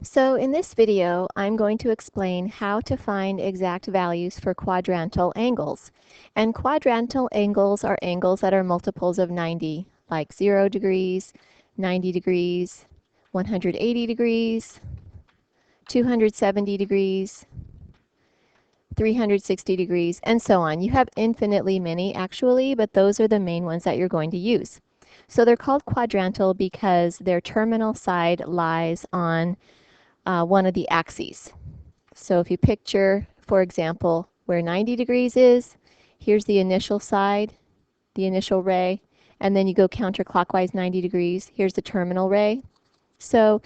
So in this video, I'm going to explain how to find exact values for quadrantal angles. And quadrantal angles are angles that are multiples of 90, like 0 degrees, 90 degrees, 180 degrees, 270 degrees, 360 degrees, and so on. You have infinitely many actually, but those are the main ones that you're going to use. So they're called quadrantal because their terminal side lies on one of the axes. So if you picture, for example, where 90 degrees is, here's the initial side, the initial ray, and then you go counterclockwise 90 degrees. Here's the terminal ray. So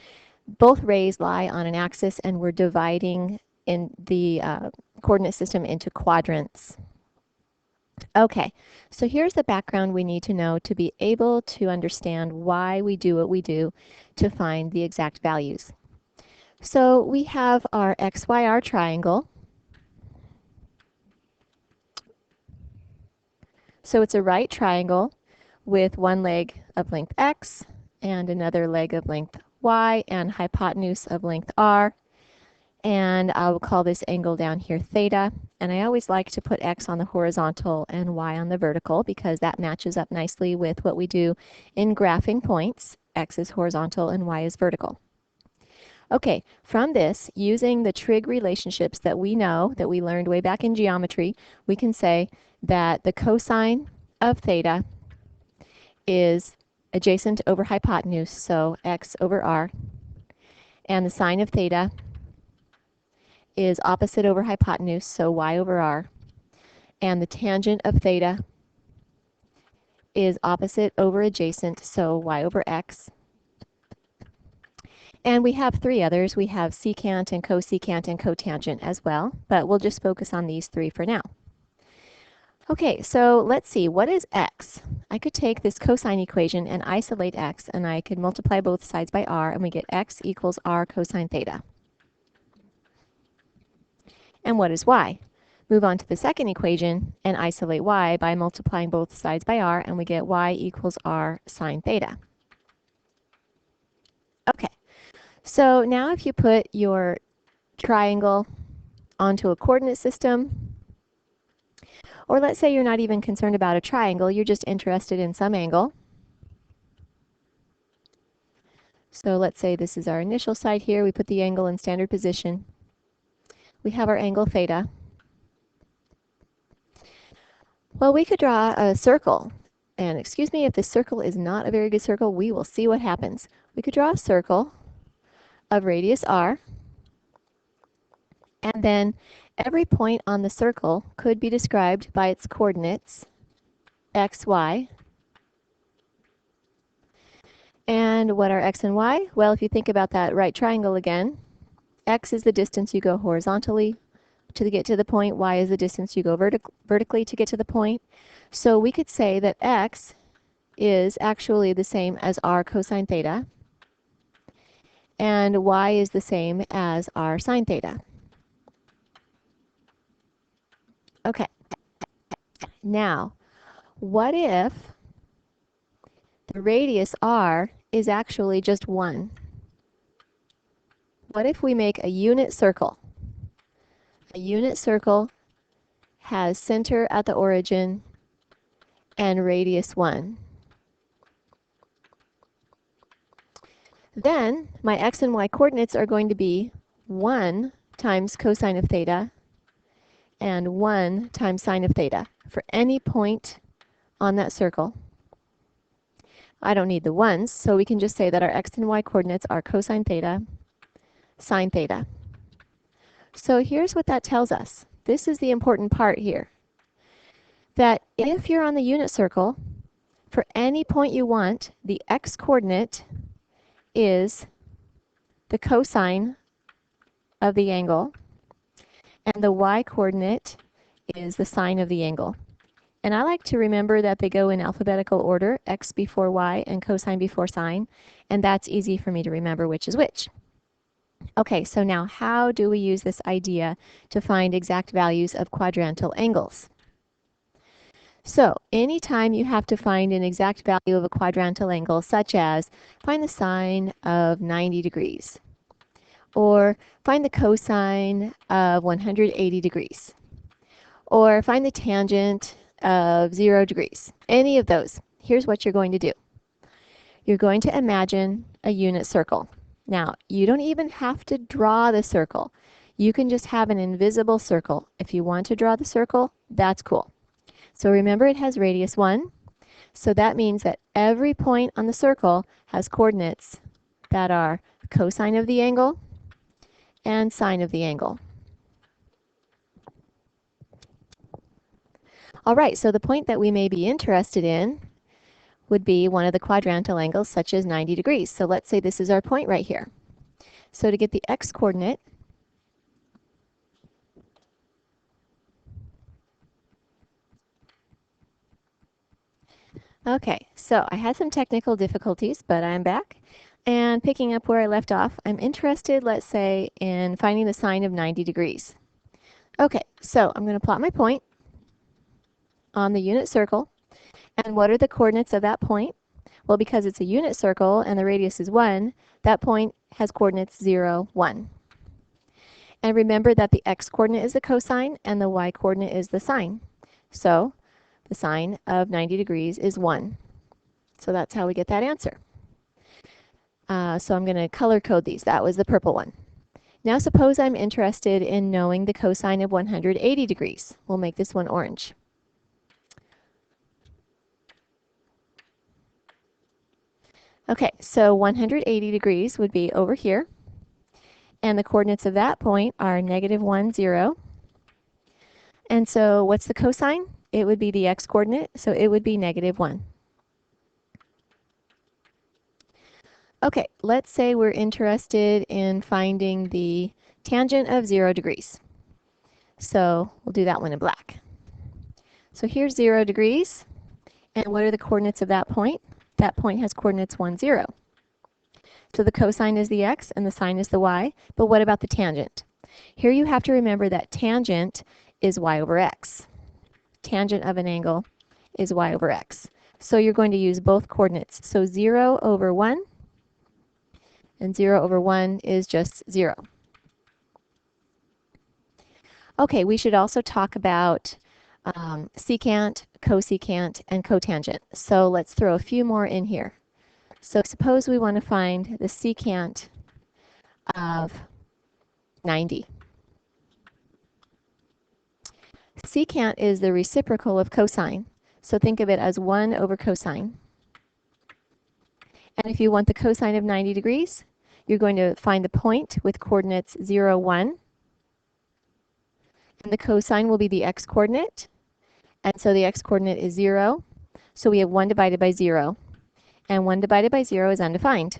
both rays lie on an axis, and we're dividing in the coordinate system into quadrants. Okay, so here's the background we need to know to be able to understand why we do what we do to find the exact values. So we have our XYR triangle. So it's a right triangle with one leg of length x and another leg of length y and hypotenuse of length r. And I will call this angle down here theta. And I always like to put x on the horizontal and y on the vertical because that matches up nicely with what we do in graphing points. X is horizontal and y is vertical. Okay, from this, using the trig relationships that we know, that we learned way back in geometry, we can say that the cosine of theta is adjacent over hypotenuse, so x over r, and the sine of theta is opposite over hypotenuse, so y over r, and the tangent of theta is opposite over adjacent, so y over x. And we have three others. We have secant and cosecant and cotangent as well, but we'll just focus on these three for now. Okay, so let's see, what is x? I could take this cosine equation and isolate x, and I could multiply both sides by r, and we get x equals r cosine theta. And what is y? Move on to the second equation and isolate y by multiplying both sides by r, and we get y equals r sine theta. Okay, so now if you put your triangle onto a coordinate system, or let's say you're not even concerned about a triangle, you're just interested in some angle. So let's say this is our initial side here. We put the angle in standard position. We have our angle theta. Well, we could draw a circle. And excuse me if this circle is not a very good circle. We will see what happens. We could draw a circle of radius r. And then every point on the circle could be described by its coordinates, x, y. And what are x and y? Well, if you think about that right triangle again, x is the distance you go horizontally to get to the point, y is the distance you go vertically to get to the point. So we could say that x is actually the same as r cosine theta, and y is the same as r sine theta. Okay, now, what if the radius r is actually just 1? What if we make a unit circle? A unit circle has center at the origin and radius 1. Then my x and y coordinates are going to be 1 times cosine of theta and 1 times sine of theta for any point on that circle. I don't need the ones, so we can just say that our x and y coordinates are cosine theta, sine theta. So here's what that tells us. This is the important part here. That if you're on the unit circle, for any point you want, the x coordinate is the cosine of the angle, and the y coordinate is the sine of the angle. And I like to remember that they go in alphabetical order, x before y and cosine before sine, and that's easy for me to remember which is which. Okay, so now how do we use this idea to find exact values of quadrantal angles? So anytime you have to find an exact value of a quadrantal angle, such as find the sine of 90 degrees, or find the cosine of 180 degrees, or find the tangent of 0 degrees. Any of those. Here's what you're going to do. You're going to imagine a unit circle. Now, you don't even have to draw the circle. You can just have an invisible circle. If you want to draw the circle, that's cool. So remember, it has radius 1. So that means that every point on the circle has coordinates that are cosine of the angle and sine of the angle. All right, so the point that we may be interested in would be one of the quadrantal angles, such as 90 degrees. So let's say this is our point right here. So to get the x-coordinate, okay, so I had some technical difficulties, but I'm back. And picking up where I left off, I'm interested, let's say, in finding the sine of 90 degrees. Okay, so I'm going to plot my point on the unit circle. And what are the coordinates of that point? Well, because it's a unit circle and the radius is 1, that point has coordinates 0, 1. And remember that the x-coordinate is the cosine and the y-coordinate is the sine. So the sine of 90 degrees is 1. So that's how we get that answer. So I'm going to color code these. That was the purple one. Now suppose I'm interested in knowing the cosine of 180 degrees. We'll make this one orange. Okay, so 180 degrees would be over here. And the coordinates of that point are -1, 0. And so what's the cosine? It would be the x-coordinate, so it would be -1. Okay, let's say we're interested in finding the tangent of 0 degrees. So we'll do that one in black. So here's 0 degrees. And what are the coordinates of that point? That point has coordinates 1, 0. So the cosine is the x and the sine is the y. But what about the tangent? Here you have to remember that tangent is y over x. Tangent of an angle is y over x. So you're going to use both coordinates. So 0 over 1 and 0 over 1 is just 0. Okay, we should also talk about secant, cosecant, and cotangent. So let's throw a few more in here. So suppose we want to find the secant of 90. Secant is the reciprocal of cosine. So think of it as 1 over cosine. And if you want the cosine of 90 degrees, you're going to find the point with coordinates 0, 1. And the cosine will be the x-coordinate. And so the x-coordinate is 0. So we have 1 divided by 0. And 1 divided by 0 is undefined.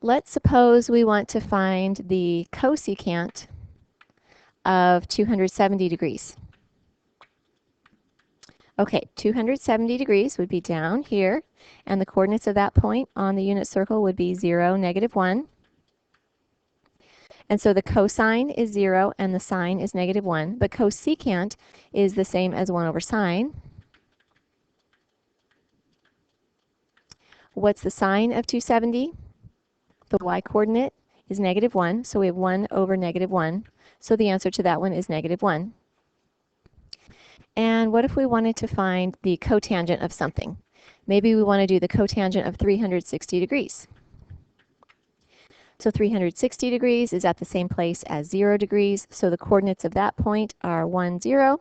Let's suppose we want to find the cosecant of 270 degrees. Okay, 270 degrees would be down here, and the coordinates of that point on the unit circle would be 0, -1. And so the cosine is 0 and the sine is -1, but cosecant is the same as 1 over sine. What's the sine of 270? The y-coordinate is -1, so we have 1 over -1. So the answer to that one is -1. And what if we wanted to find the cotangent of something? Maybe we want to do the cotangent of 360 degrees. So 360 degrees is at the same place as 0 degrees, so the coordinates of that point are 1, 0.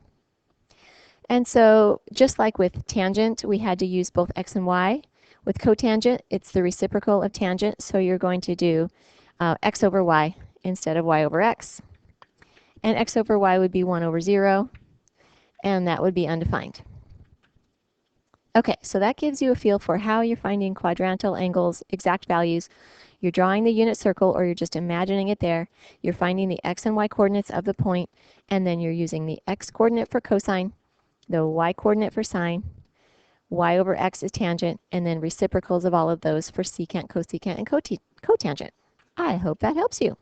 And so just like with tangent, we had to use both x and y. With cotangent, it's the reciprocal of tangent, so you're going to do x over y instead of y over x. And x over y would be 1 over 0, and that would be undefined. Okay, so that gives you a feel for how you're finding quadrantal angles, exact values. You're drawing the unit circle, or you're just imagining it there. You're finding the x and y coordinates of the point, and then you're using the x coordinate for cosine, the y coordinate for sine, y over x is tangent, and then reciprocals of all of those for secant, cosecant, and cotangent. I hope that helps you.